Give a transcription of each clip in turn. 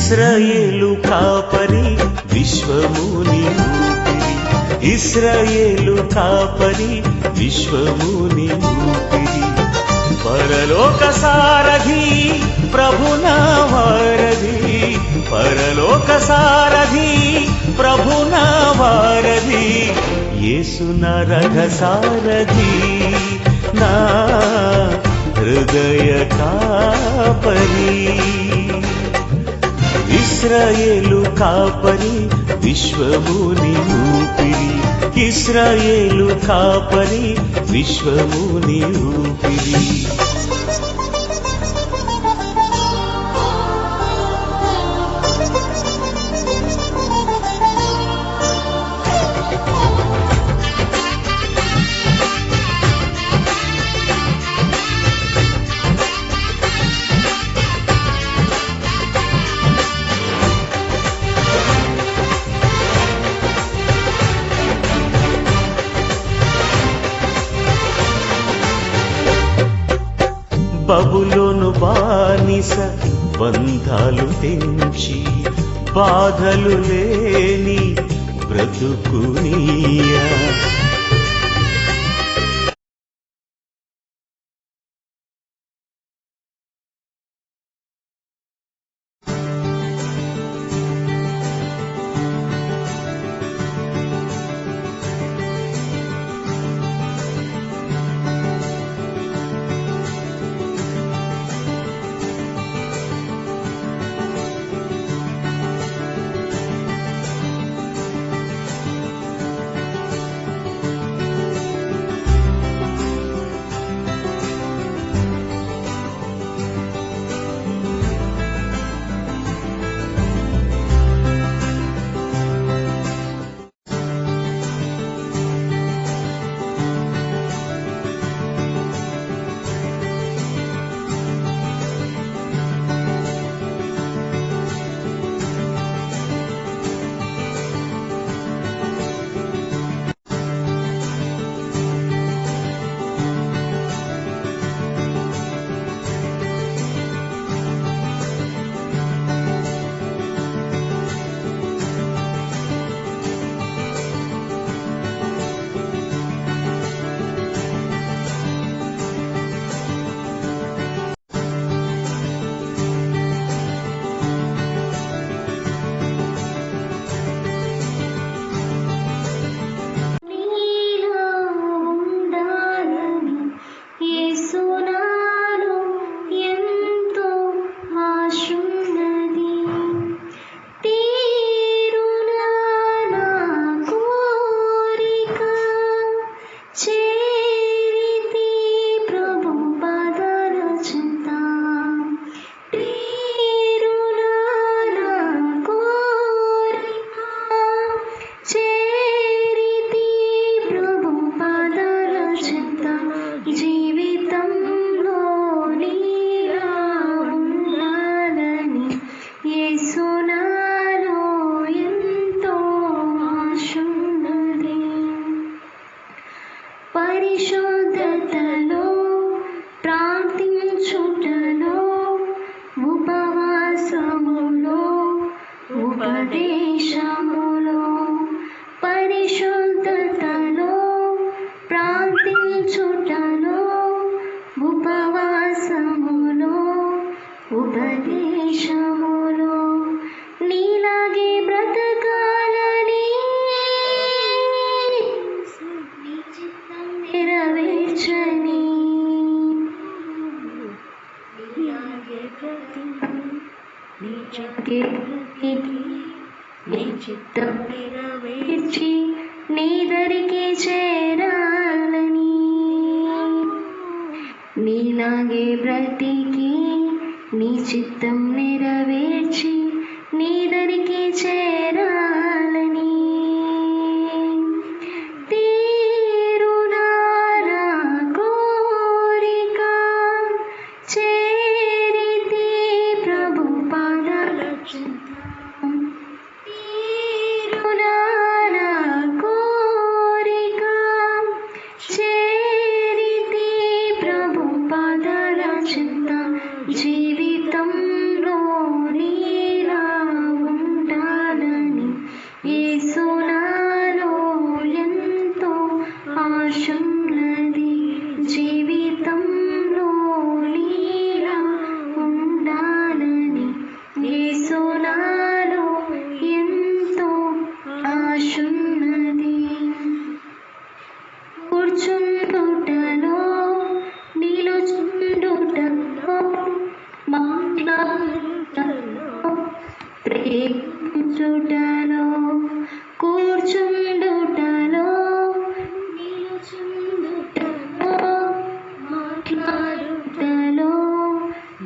ఇశ్రాయేలు కాపరి విశ్వముని ఊపిరి, ఇశ్రాయేలు కాపరి విశ్వముని ఊపిరి, పరలోక సారథి ప్రభునా వారధి, పరలోక సారథి ప్రభునా వారధి, యేసు నా రథ సారథి నా హృదయ కాపరి. ఇశ్రాయేలు కాపరి విశ్వముని ఊపిరి, ఇశ్రాయేలు కాపరి విశ్వముని ఊపిరి. బబులోను బానిస బంధాలు తెంచి బాధలు లేని బ్రతుకునియా, పరిశుద్ధతలో ప్రార్థించుటలో ఉపవాసములో ఉపదేశములో, పరిశుద్ధతలో ప్రార్థించుటలో ఉపవాసములో ఉపదేశములో నీలాగే బ్రతకాలని నీ చిత్తం నెరవేర్చని, నీ చిత్తం నెరవేర్చి నీ దరికి చేరాలని, నీలాగే బ్రతికి నీ చిత్తం నెరవేర్చి నీ దరికి చేరాలని, తీరునారా కోరిక చేరితి ప్రభు పాదాల చెంత, తీరునారా కోరిక చేరితి ప్రభు పాదాల చెంత, జీవితంలో నీలా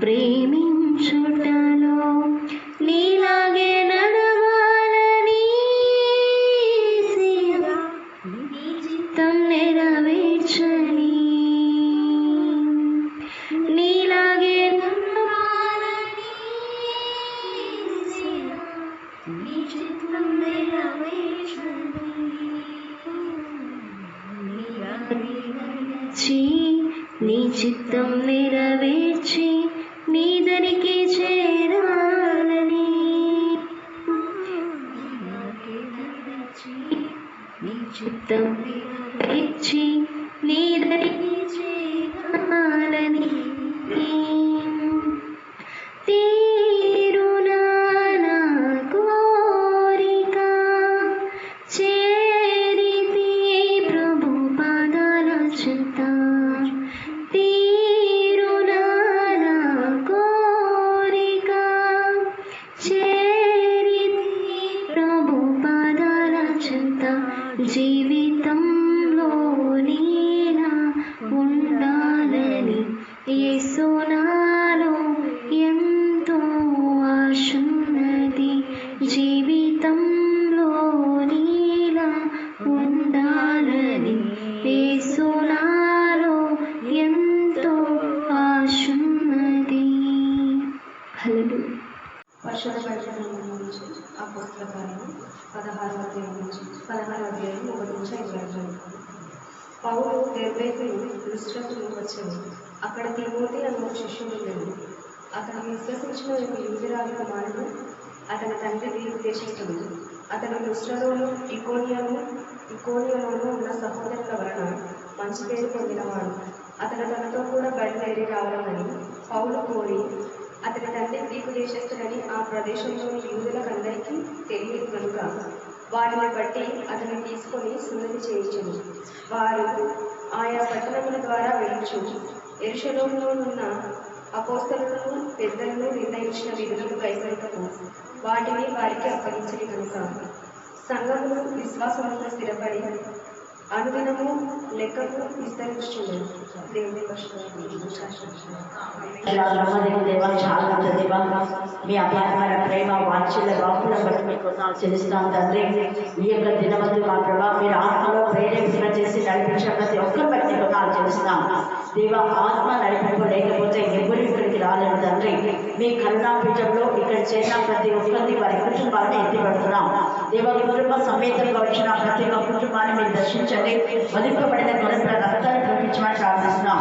ప్రేమించుటలో నీలాగే నడవాలని యేసయ్యా, నీ చిత్తం నెరవేర్చని నీలాగే నడవాలని యేసయ్యా, నీ చిత్తం నెరవేర్చని నీ చిత్తం నెరవేర్చి నీ దరికి చేరాలని నీ చిత్తం నెరవేర్చి నీ దరికి చేరాలని తీరునా నా కోరిక చేరితే ప్రభు పాదాల చెంత తీరునా నా కోరిక చేరితే ప్రభు పాదాల చెంత జీవితంలో నీలా ఉండాలని యేసు నాలో ఎంతో ఆశున్నది జీవితంలో నీలా ఉండాలని యేసు నాలో ఎంతో ఆశున్నది. హల్లెలూయా. పరిశుద్ధ బైబిల్ నుంచి అపోస్తల కార్యము 16వ అధ్యాయం నుంచి 1 పౌలు దెర్బేకును లుస్త్రకు వచ్చాడు. అక్కడ తిమోతి అనే ఒక శిష్యుడు లేడు. అతను విశ్వసించిన ఒక యూదురాలి కుమారుడు, అతని తండ్రి గ్రీకు దేశస్థుడు. అతను లుస్త్రలోను ఇకోనియోలోను ఉన్న సహోదరుల వలన మంచి పేరు పొందినవాడు. అతను తనతో కూడా బయలుదేరి రావాలని పౌలు కోరి, అతని తండ్రి గ్రీకు దేశస్థుడని ఆ ప్రదేశంలోని యూదులకందరికీ తెలియదు కనుక వారిని బట్టి అతను తీసుకొని సున్నతి చేయించును. వారు ఆయా పట్టణముల ద్వారా వెళ్ళుచు యెరూషలేములో ఉన్న అపోస్తలులను పెద్దలను నిర్ణయించిన విధులను కైకొనుటకు వాటిని వారికి అప్పగించని కనుక సంఘమును విశ్వాసములో స్థిరపడి అనుదినము లెక్కకు విస్తరించుచున్నారు. దేవుని మీ అపారమైన ప్రేమ వాత్సల్య బాపుల బట్టి మీకు చెల్లిస్తాం తండ్రి. ఈ యొక్క దినవంతు మా ప్రభావ మీరు ఆత్మలో ప్రేరేపణ చేసి నడిపించిన ప్రతి ఒక్కరి బట్టి కొన్నాళ్ళు చెల్లిస్తాం దేవ. ఆత్మ నడిపింపు లేకపోతే ఎవరు ఇక్కడికి రాలేదు తండ్రి. మీ కరుణాపీఠంలో ఇక్కడ చేరిన ప్రతి ఒక్కరిని వారి కుటుంబాన్ని ఎత్తిపడుతున్నాం దేవ. కుటుంబ సమేతంగా వచ్చిన ప్రతి ఒక్క కుటుంబాన్ని మీరు దర్శించండి. వదిలిపబడిన గొడవల రక్తాన్ని పంపించమని ప్రార్థిస్తున్నాం.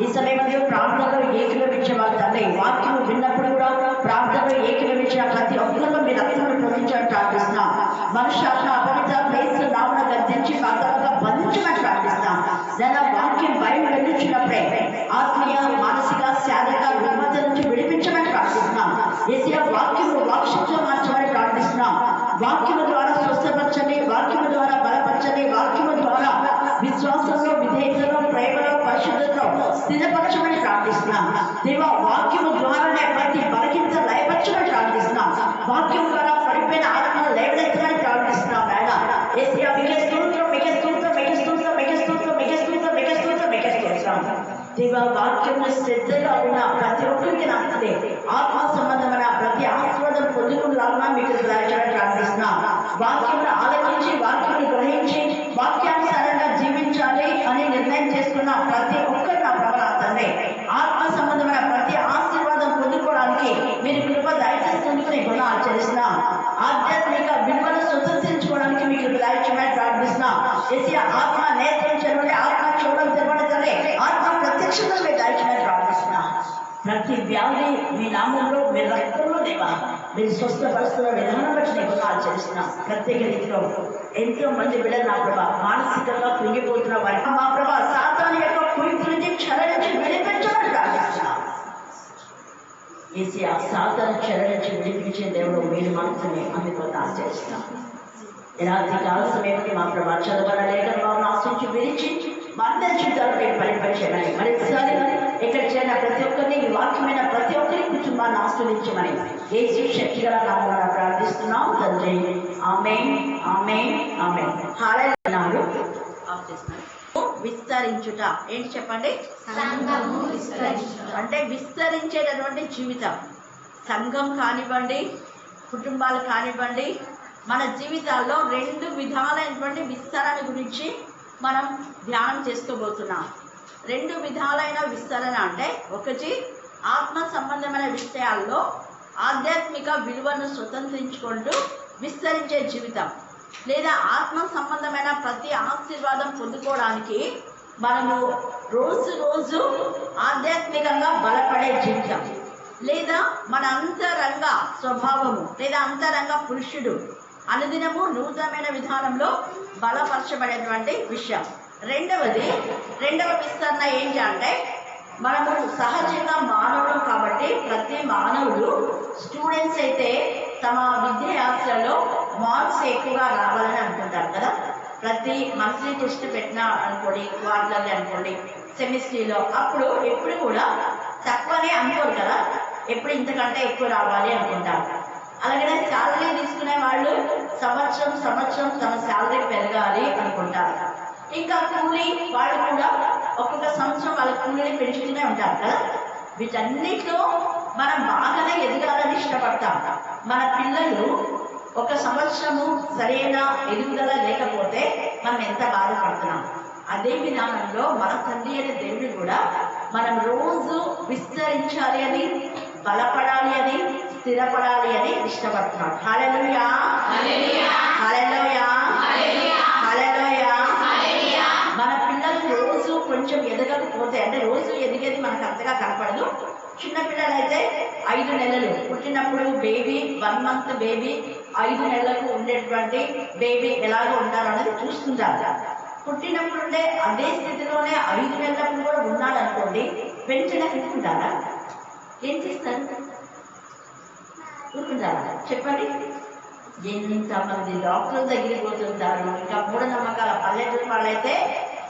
ఈ సమయంలో ప్రార్థనలో ఏకీభవించే వాళ్ళు తండ్రి, వాక్యం విన్నప్పుడు కూడా ప్రార్థనలో ఏకీభవించిన ప్రతి ఒక్కరిలో మీ రక్తాన్ని పంపించమని ప్రార్థిస్తున్నాం. మనుష్యాత్మ అపవిత్ర ప్లేస్ నామన గర్జించి పాత్రగా బంధించమని ప్రార్థిస్తున్నాం. దాని వాక్యం బయట వెళ్ళించినప్పుడే ఆత్మీయ మానసిక శారీరక రుగ్మత నుంచి విడిపించమని ప్రార్థిస్తున్నాం. ఏసియా వాక్యము వాక్షంతో మార్చమని ప్రార్థిస్తున్నాం. వాక్యము ద్వారా స్వస్థపరచండి, వాక్యము ద్వారా బలపరచండి, వాక్యము ద్వారా విశ్వాసంలో విధేయతలో ప్రేమలో పరిశుద్ధతలో స్థిరపరచమని ప్రార్థిస్తున్నాం దేవ. వాక్యము ద్వారానే ప్రతి బలహీనత లయపరచమని ప్రార్థిస్తున్నాం. వాక్యం ద్వారా పడిపోయిన ఆత్మను లేవనెత్తమని ప్రార్థిస్తున్నాం. ఆయన ఏసియా మీకే స్తోత్రం, మీకే స్తోత్రం, మీకే స్తోత్రం, మీకే స్తోత్రం, మీకే స్తోత్రం, మీకే స్తోత్రం, మీకే స్తోత్రం దేవ. వాక్యము శ్రద్ధగా ఉన్న ప్రతి ఒక్కరికి నాకుదే ఆత్మ సంబంధమైన ప్రతి ఆస్వాదం పొందుకులాగా మీకు ప్రార్థిస్తున్నాం. వాక్యం ఆలోచించి వాక్యాన్ని గ్రహించి వాక్యానుసారంగా జీవించాలి అని నిర్ణయం చేసుకున్న ప్రతి ఒక్కరు నా ప్రవర్తనే ఆత్మ సంబంధమైన ప్రతి ఆశీర్వాదం పొందుకోవడానికి మీరు కృప దయచేస్తుందుకు నీ గుణ ఆచరిస్తున్నాం. ఆధ్యాత్మిక విలువను స్వతంత్రించుకోవడానికి మీకు దయచేయమని ప్రార్థిస్తున్నాం. ఏసియా ఆత్మ నేత్రం చెరువులే, ఆత్మ చూడడం తెరవడతలే, ఆత్మ ప్రత్యక్షతలు మీరు దయచేయమని ప్రార్థిస్తున్నాం. ప్రతి వ్యాధి మీ నామంలో మీ రక్తంలో దేవా మీరు స్వస్థపరుస్తున్న విధానం బట్టి నీకు ఆచరిస్తున్నాం. ప్రత్యేక రీతిలో ఎంతో మంది బిడ్డలు నా ప్రభా మానసికంగా కృంగిపోతున్న వారికి మా ప్రభా సాతాను యొక్క కుయుక్తి నుంచి క్షర నుంచి విడిపించమని ప్రార్థిస్తున్నాం. ఏసియా సాతాను క్షర నుంచి విడిపించే దేవుడు మీరు మాత్రమే అందుకు ఆచరిస్తున్నాం. రాత్రి కాల సమయంలో మా ప్రభా చదవన లేఖను బాబును ఆశించి విరిచి మా అందరి జీవితాలు మీరు పరిపరిచేయమని మరొకసారి ఇక్కడ చేరిన ప్రతి ఒక్కరిని ఈ వాక్యమైన ప్రతి ఒక్కరి కుటుంబాన్ని ఆస్వాదించమని యేసు శక్తిగల నామమున ప్రార్థిస్తున్నాం తండ్రి. ఆమేన్, ఆమేన్, ఆమేన్. హల్లెలూయా. ఆఫ్ చేస్తున్నాను. విస్తరించుట. ఏంటి చెప్పండి? సంఘము విస్తరించుట. అంటే విస్తరించేటటువంటి జీవితం. సంఘం కానివ్వండి, కుటుంబాలు కానివ్వండి, మన జీవితాల్లో 2 విధాలైనటువంటి విస్తరణ గురించి మనం ధ్యానం చేసుకోబోతున్నాం. 2 విధాలైన విస్తరణ అంటే, ఒకటి ఆత్మ సంబంధమైన విషయాల్లో ఆధ్యాత్మిక విలువను స్వతంత్రించుకుంటూ విస్తరించే జీవితం, లేదా ఆత్మ సంబంధమైన ప్రతి ఆశీర్వాదం పొందుకోవడానికి మనము రోజు ఆధ్యాత్మికంగా బలపడే జీవితం, లేదా మన అంతరంగ స్వభావము లేదా అంతరంగ పురుషుడు అనుదినము నూతనమైన విధానంలో బలపరచబడేటువంటి విషయం. రెండవ విస్తరణ ఏంటి అంటే, మనము సహజంగా మానవుడు కాబట్టి ప్రతి మానవుడు స్టూడెంట్స్ అయితే తమ విద్యార్థులలో మార్క్స్ ఎక్కువగా రావాలని అనుకుంటారు కదా. ప్రతి మంత్లీ టెస్ట్ పెట్టినా అనుకోండి, క్వార్టర్లీ అనుకోండి, సెమిస్ట్రీలో, అప్పుడు ఎప్పుడు కూడా తక్కువనే అనుకోరు కదా, ఎప్పుడు ఇంతకంటే ఎక్కువ రావాలి అనుకుంటారు. అలాగనే శాలరీ తీసుకునే వాళ్ళు సంవత్సరం తమ శాలరీ పెరగాలి అనుకుంటారు. ఇంకా కూలీ వాళ్ళు కూడా ఒక్కొక్క సంవత్సరం వాళ్ళ కూలీని పెంచుతూనే ఉంటారు కదా. వీటన్నిటిలో మనం బాగానే ఎదగాలని ఇష్టపడతాం. మన పిల్లలు ఒక సంవత్సరము సరైన ఎదుగుదల లేకపోతే మనం ఎంత బాధపడుతున్నాం. అదే విధానంలో మన తండ్రి అనే దేవుడు కూడా మనం రోజు విస్తరించాలి అని, బలపడాలి అని, స్థిరపడాలి అని ఇష్టపడుతున్నాడు. హల్లెలూయా, హల్లెలూయా, హల్లెలూయా. మన పిల్లలు రోజు కొంచెం ఎదగకపోతే, అంటే రోజు ఎదిగేది మనకు అంతగా కనపడదు. చిన్న పిల్లలైతే 5 నెలలు పుట్టినప్పుడు బేబీ, 1 మంత్ బేబీ, 5 నెలలకు ఉండేటువంటి బేబీ ఎలాగో ఉంటారనేది చూస్తుంటారు. పుట్టినప్పుడు ఉండే అదే స్థితిలోనే 5 నెలలప్పుడు కూడా ఉన్నాడనుకోండి, వెంటనే పెట్టుకుంటారా? ఏం చేస్తారు? ఊరుకుంటారా? చెప్పండి. ఎంతమంది డాక్టర్ల దగ్గరికి పోతుంటారు. ఇంకా మూఢనమ్మకాల పల్లెటూరు వాళ్ళైతే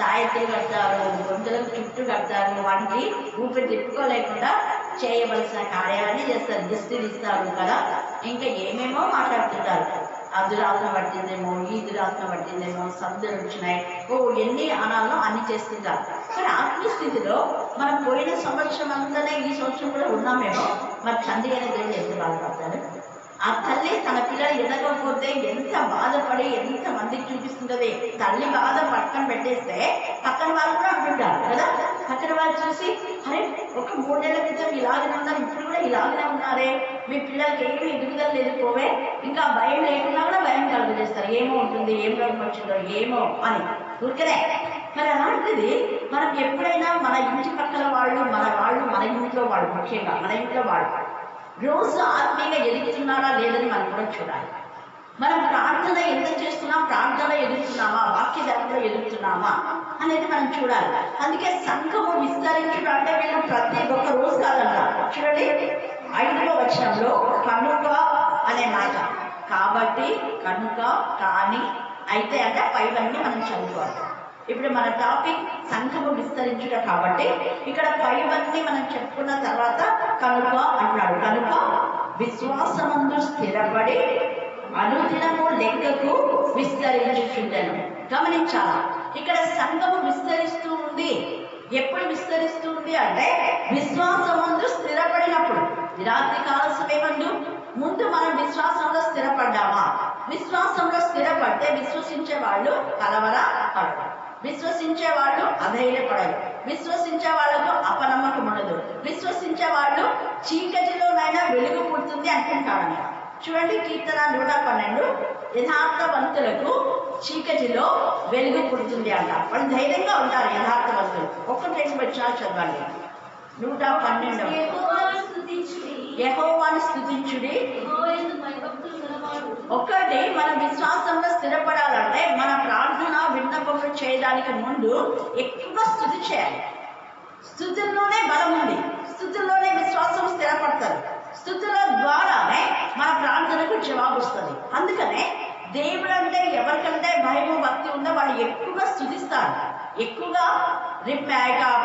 తాయెత్తులు కడతారు, గొంతులకు చుట్టూ కడతారు, వాటికి ఊపిరి తిప్పుకోలేకుండా చేయవలసిన కార్యాలన్నీ చేస్తారు, దిష్టి తీస్తారు కదా, ఇంకా ఏమేమో మాట్లాడుతుంటారు. అదురాత్మ పట్టిందేమో, ఈ దురాత్మ పట్టిందేమో, శబ్దాలు వచ్చినాయి, ఎన్ని అనాలో అన్ని చేస్తుంటారు. కానీ ఆత్మీయ స్థితిలో మనం పోయిన సంవత్సరం అంతానే ఈ సంవత్సరం కూడా ఉన్నామేమో. మరి తండ్రి అనే దేవుడు ఎంత బాధపడతారు? ఆ తల్లి తన పిల్లలు ఎదగకపోతే ఎంత బాధపడి ఎంత మందికి చూపిస్తుంటది. తల్లి బాధ పక్కన పెట్టేస్తే పక్కన వాళ్ళు కూడా అంటుంటారు కదా. పక్కన వాళ్ళు చూసి, అరే ఒక 3 నెలల క్రితం ఇలాగనే ఉన్నారు, ఇప్పుడు కూడా ఇలాగనే ఉన్నారే, మీ పిల్లలకి ఏమి ఎదుగుదల లేదు పోవే, ఇంకా భయం లేకుండా కూడా భయం కలుగజేస్తారు. ఏమో ఉంటుంది, ఏం రోగం వచ్చిందో ఏమో అని ఊరికనే. మరి అలాంటిది మనం ఎప్పుడైనా మన ఇంటి పక్కన వాళ్ళు, మన ఇంట్లో వాళ్ళు, ముఖ్యంగా మన ఇంట్లో వాళ్ళు రోజు ఆత్మీయంగా ఎదుగుతున్నారా లేదని మనం కూడా చూడాలి. మనం ప్రార్థన ఎంత చేస్తున్నాం, ప్రార్థనలో ఎదుగుతున్నామా, వాక్య ధర్మంలో ఎదుగుతున్నామా అనేది మనం చూడాలి. అందుకే సంఘము విస్తరించడం అంటే వీళ్ళు ప్రతి ఒక్క రోజు కాదంట. చూడండి 5వ వచనంలో కనుక అనే మాట. కాబట్టి, కనుక, కానీ, అయితే అంటే పైవన్నీ మనం చదువుకోవాలి. ఇప్పుడు మన టాపిక్ సంఘము విస్తరించుట కాబట్టి ఇక్కడ పైవన్నీ మనం చెప్పుకున్న తర్వాత కనుక అంటున్నాడు. కనుక విశ్వాసమందు స్థిరపడి అనుదినము లెక్కకు విస్తరించుచుండెను. గమనించాలా, ఇక్కడ సంఘము విస్తరిస్తూ ఉంది. ఎప్పుడు విస్తరిస్తూ ఉంది అంటే విశ్వాసమందు స్థిరపడినప్పుడు. రాత్రి కాల సమయమందు ముందు మనం విశ్వాసంలో స్థిరపడ్డామా? విశ్వాసంలో స్థిరపడితే విశ్వసించే వాళ్ళు కలవరపడరు, విశ్వసించే వాళ్ళు అధైర్యపడరు, విశ్వసించే వాళ్ళకు అపనమ్మకం ఉండదు, విశ్వసించే వాళ్ళు చీకటిలోనైనా వెలుగు పుడుతుంది అనుకుంటారంట. చూడండి కీర్తన 112, యథార్థవంతులకు చీకటిలో వెలుగు పుడుతుంది అంట. వాళ్ళు ధైర్యంగా ఉంటారు యథార్థవంతులు. 1-2 వచనాలు చదవండి. 112 యెహోవాను స్తుతించుడి. ఒకటి, మన విశ్వాసంలో స్థిరపడాలంటే మన ప్రార్థన విన్నపములు చేయడానికి ముందు ఎక్కువగా స్తుతి చేయాలి. స్తుతుల్లోనే బలం ఉంది, స్తుతుల్లోనే విశ్వాసం స్థిరపడతారు, స్తుతుల ద్వారానే మన ప్రార్థనకు జవాబు వస్తుంది. అందుకనే దేవుడు అంటే ఎవరికంటే భయము భక్తి ఉందో వాళ్ళు ఎక్కువగా స్తుతిస్తారు. ఎక్కువగా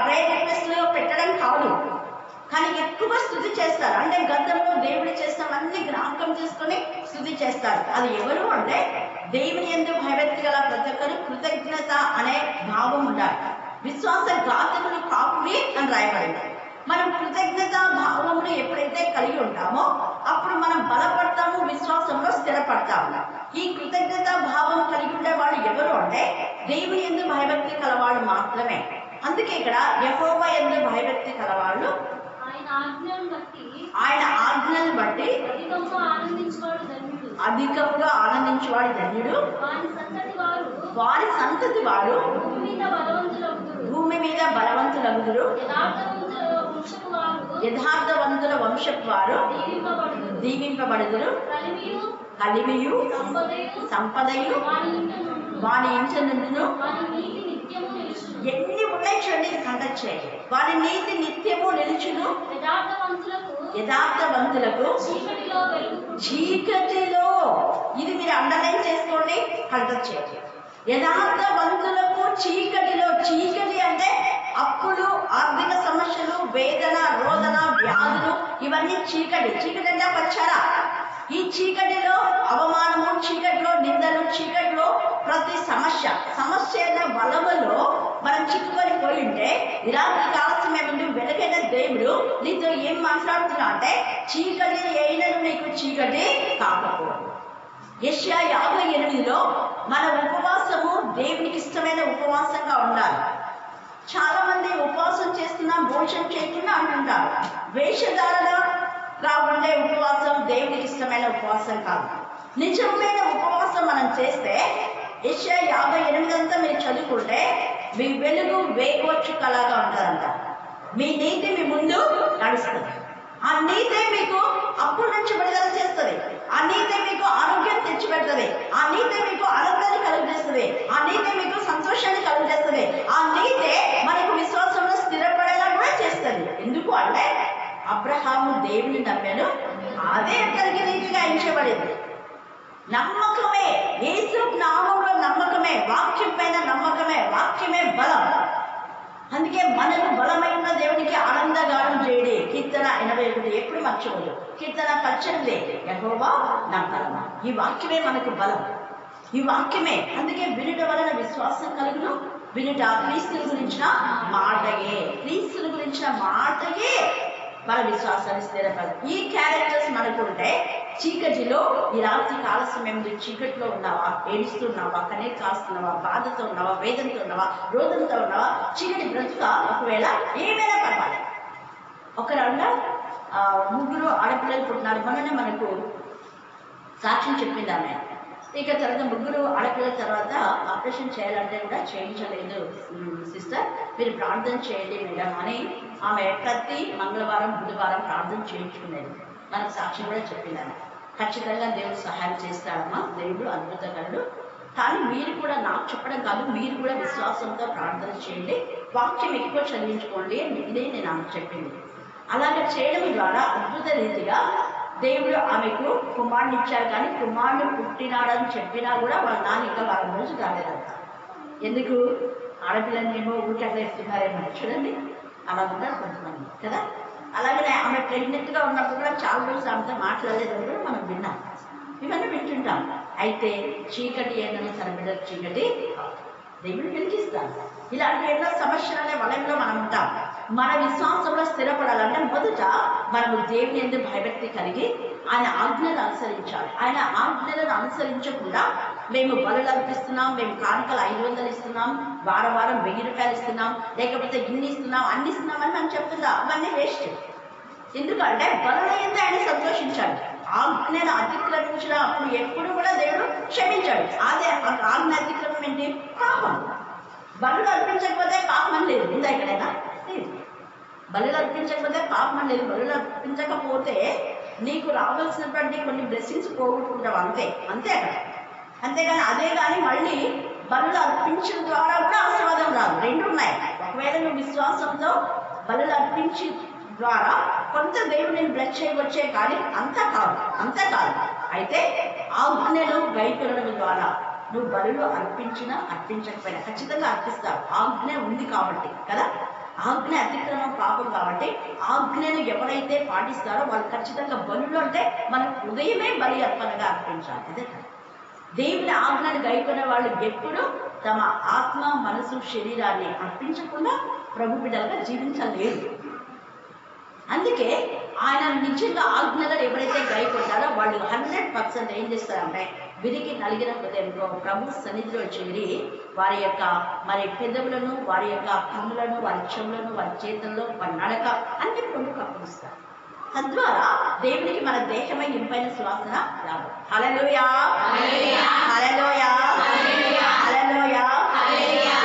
ప్రేయర్ రిక్వెస్ట్లు పెట్టడం కాదు, కానీ ఎక్కువగా స్తుతి చేస్తారు. అంటే గతంలో దేవుడు చేసినవన్నీ జ్ఞాపకం చేసుకొని స్తుతి చేస్తారు. అది ఎవరు అంటే దేవుని యందు భయభక్తి గల ప్రతి ఒక్కరు కృతజ్ఞత అనే భావం ఉండాలి. విశ్వాసఘాతకులు కాకువి అని రాయబడింది. మనం కృతజ్ఞత భావమును ఎప్పుడైతే కలిగి ఉంటామో అప్పుడు మనం బలపడతాము, విశ్వాసంలో స్థిరపడతాము. ఈ కృతజ్ఞత భావం కలిగి ఉండే వాళ్ళు ఎవరు అంటే దేవుని యందు భయభక్తి కలవాళ్ళు మాత్రమే. అందుకే ఇక్కడ యెహోవా యందు భయభక్తి కలవాళ్ళు ఆయన ఆజ్ఞలను బట్టి అధికంగా ఆనందించేవాడు ధన్యుడు. వారి సంతతి వారు భూమి మీద బలవంతులగుదురు. యథార్థవంతుల వంశపు వారు దీవింపబడుదురు. కలిమియు సంపదయు వాని ఇంట నుండును. ఎన్ని ఉన్నాయి చూడండి, ఇది కండక్ట్ చేయండి. వారి నీతి నిత్యము నిలుచును. యథార్థవంతులకు చీకటిలో, ఇది మీరు అండర్లైన్ చేసుకోండి, కండక్ట్ చేయండి. యథార్థవంతులకు చీకటిలో, చీకటి అంటే అప్పులు, ఆర్థిక సమస్యలు, వేదన, రోదన, వ్యాధులు, ఇవన్నీ చీకటి. చీకటి అంటే వచ్చారా? ఈ చీకటిలో అవమానము, చీకటిలో నిందలు, చీకటిలో ప్రతి సమస్య అయిన వలవలో మనం చిక్కుకొని పోయి ఉంటే ఇలాంటి కాలస్యమే ముందు వెనకైన దేవుడు నీతో ఏం మాట్లాడుతున్నా అంటే చీకటి అయినను నీకు చీకటి కాకపోవడం. యెషయా 58లో మన ఉపవాసము దేవునికి ఇష్టమైన ఉపవాసంగా ఉండాలి. చాలా మంది ఉపవాసం చేస్తున్నా భోజనం చేయకుండా అంటుంటారు. వేషధారణగా ఉండే ఉపవాసం దేవునికి ఇష్టమైన ఉపవాసం కాదు. నిజమైన ఉపవాసం మనం చేస్తే యెషయా 58 అంతా మీరు చదువుకుంటే మీ వెలుగు వేగోచుకలాగా ఉంటారంట. మీ నీతి మీ ముందు నడుస్తుంది. ఆ నీతే మీకు అప్పుల నుంచి విడుదల చేస్తుంది. ఆ నీతే మీకు ఆరోగ్యం తెచ్చిపెడుతుంది. ఆ నీతే మీకు ఆనందాన్ని కలుగజేస్తుంది. ఆ నీతే మీకు సంతోషాన్ని కలుగజేస్తుంది. ఆ నీతే మనకు విశ్వాసంలో స్థిరపడేలా కూడా చేస్తుంది. ఎందుకు అంటే అబ్రహాము దేవుని నమ్మాను, అదే అతనికి నీతిగా ఎంచబడింది. నమ్మకమే, యేసు నామములో నమ్మకమే, వాక్యం పైన నమ్మకమే, వాక్యమే బలం. అందుకే మనకు బలమైన దేవునికి ఆనందగానం చేయడి. కీర్తన 81 ఎప్పుడు మర్చిపోదు. కీర్తన 18 యెహోవా నా బలము. ఈ వాక్యమే మనకు బలం, ఈ వాక్యమే. అందుకే వినుట వలన విశ్వాసం కలుగును. వినుట క్రీస్తుల గురించిన మాటయే, క్రీస్తుల గురించిన మాటయే మన విశ్వాసాన్ని స్థిరపడదు. ఈ క్యారెక్టర్స్ మనకు ఉంటే చీకటిలో ఈ రాత్రి కాలస్యం చీకటిలో ఉన్నావా, ఏడుస్తున్నావా, కన్నీరు కాస్తున్నావా, బాధతో ఉన్నావా, వేదనతో ఉన్నావా, రోదంతో ఉన్నావా, చీకటి బ్రతుక ఒకవేళ ఏమైనా పర్వాలేదు. ఒకరంగా 3 ఆడపిల్లలు పుట్టినారు. మొన్ననే మనకు సాక్ష్యం చెప్పింది ఆమె. ఇక తర్వాత 3 ఆడపిల్లల తర్వాత ఆపరేషన్ చేయాలంటే కూడా చేయించలేదు సిస్టర్, మీరు ప్రార్థన చేయండి మేడం అని ఆమె ప్రతి మంగళవారం బుధవారం ప్రార్థన చేయించుకునేది. మనకు సాక్ష్యం కూడా చెప్పింది ఆమె. ఖచ్చితంగా దేవుడు సహాయం చేస్తాడమ్మా, దేవుడు అద్భుతకరుడు. కానీ మీరు కూడా నాకు చెప్పడం కాదు, మీరు కూడా విశ్వాసంతో ప్రార్థన చేయండి, వాక్యం ఎక్కువ చదివించుకోండి ఇదే నేను ఆమెకు చెప్పింది. అలాగే చేయడం ద్వారా అద్భుత రీతిగా దేవుడు ఆమెకు కుమారుని ఇచ్చారు. కానీ కుమారుడు పుట్టినాడని చెప్పినా కూడా వాళ్ళ నాన్న ఇంకా వారం రోజులు రాలేదంట. ఎందుకు? ఆడపిల్లని ఊరికట్లా ఇస్తున్నారేమో చూడండి, అలా ఉన్నారు కొంతమంది కదా. అలాగే ఆమె ప్రెగ్నెంట్గా ఉన్నప్పుడు కూడా చాలా రోజులు ఆమెతో మాట్లాడలేదని కూడా మనం విన్నాం. ఇవన్నీ వింటుంటాం. అయితే చీకటి ఏంటని తన బిడ్డకు చీకటి దేవుడు వెలిగిస్తాడు. ఇలాంటి ఎన్నో సమస్యలు అనే వలయంలో మనం ఉంటాం. మన విశ్వాసంలో స్థిరపడాలంటే మొదట మనము దేవుని యందు భయభక్తి కలిగి ఆయన ఆజ్ఞలను అనుసరించాలి. ఆయన ఆజ్ఞలను అనుసరించకుండా మేము బలులు అర్పిస్తున్నాం, మేము కానుకలు 500 ఇస్తున్నాం, వారం 1000 రూపాయలు ఇస్తున్నాం, లేకపోతే ఇన్ని ఇస్తున్నాం అన్ని ఇస్తున్నామని మనం చెప్తున్నాం. అవన్నీ వేస్ట్. ఎందుకంటే బలుల యందు ఆయన సంతోషించాడు. ఆజ్ఞను అతిక్రమించిన అప్పుడు ఎప్పుడు కూడా దేవుడు క్షమించాడు. అదే ఆజ్ఞ అతిక్రమం ఏంటి? పాపం. బలులు అర్పించకపోతే పాపం లేదు. ఉందా ఎక్కడైనా? బలులు అర్పించకపోతే పాపం లేదు. బలులు అర్పించకపోతే నీకు రావాల్సినటువంటి కొన్ని బ్లెస్సింగ్స్ పోగొట్టుకుంటావు, అంతే అక్కడ. అంతేగాని అదే కానీ మళ్ళీ బలులు అర్పించిన ద్వారా కూడా ఆశీర్వాదం రాదు. 2 ఉన్నాయి. ఒకవేళ నువ్వు విశ్వాసంతో బలులు అర్పించి ద్వారా కొంత దేవుడు నేను బ్లెస్ చేయవచ్చే కానీ అంతా కాదు. అయితే ఆజ్ఞను గైకొనడం ద్వారా నువ్వు బలులు అర్పించినా అర్పించకపోయినా ఖచ్చితంగా అర్పిస్తావు. ఆజ్ఞ ఉంది కాబట్టి కదా. ఆజ్ఞ అతిక్రమం పాపం కాబట్టి ఆజ్ఞను ఎవరైతే పాటిస్తారో వాళ్ళు ఖచ్చితంగా బలులు అంటే మన హృదయమే బలి అర్పణగా అర్పించాలి. అదే కదా. దేవుని ఆజ్ఞను గైకొనే వాళ్ళు ఎప్పుడు తమ ఆత్మ, మనసు, శరీరాన్ని అర్పించకుండా ప్రభు బిడ్డలుగా జీవించలేరు. అందుకే ఆయన నిజంగా ఆజ్ఞలను ఎవరైతే గైకొంటారో వాళ్ళు 100% ఏం చేస్తారంటే విరిగి నలిగిన హృదయంతో ప్రభు సన్నిధిలో చేరి వారి యొక్క పెదవులను, వారి యొక్క కన్నులను, వారి చెవులను, వారి చేతుల్లో, వారి నడక అన్ని ప్రభుకు అప్పగిస్తారు. తద్వారా దేవునికి మన దేహమై ఇంపైన సువాసన రాదు. హల్లెలూయా, హల్లెలూయా, హల్లెలూయా.